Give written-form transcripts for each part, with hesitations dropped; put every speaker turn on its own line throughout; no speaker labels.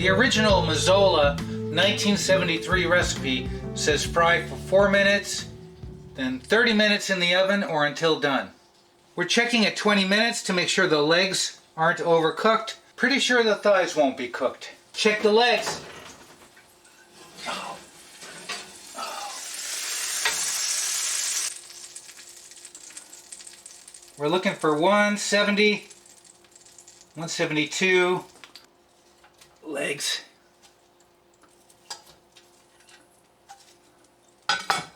The original Mazola 1973 recipe says fry for 4 minutes, then 30 minutes in the oven or until done. We're checking at 20 minutes to make sure the legs aren't overcooked. Pretty sure the thighs won't be cooked. Check the legs. We're looking for 170, 172 legs.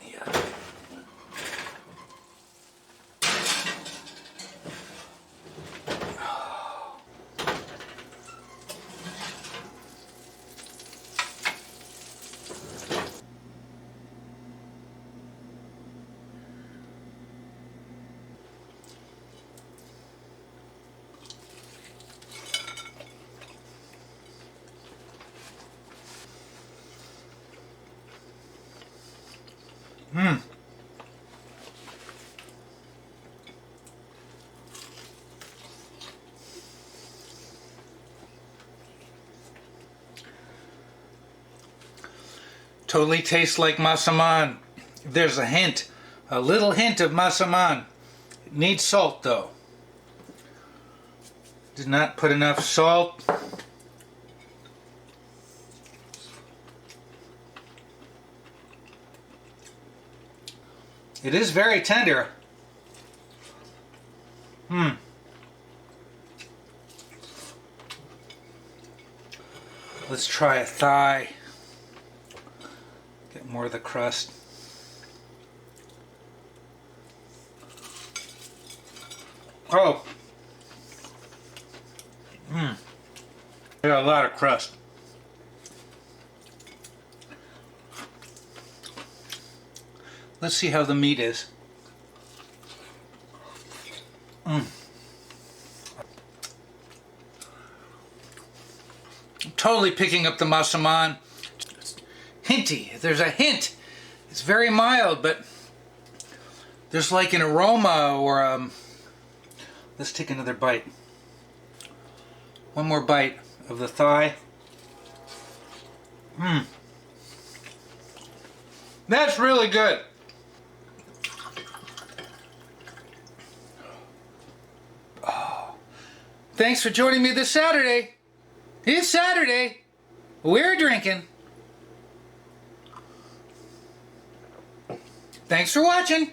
Yeah. Totally tastes like Massamann. There's a hint, a little hint of Massamann. It needs salt though. Did not put enough salt. It is very tender. Let's try a thigh. Get more of the crust. Oh. I got a lot of crust. Let's see how the meat is. I'm totally picking up the Massamann. Hinty. There's a hint. It's very mild, but there's like an aroma or let's take another bite. One more bite of the thigh. That's really good. Oh. Thanks for joining me this Saturday. It's Saturday. We're drinking. Thanks for watching.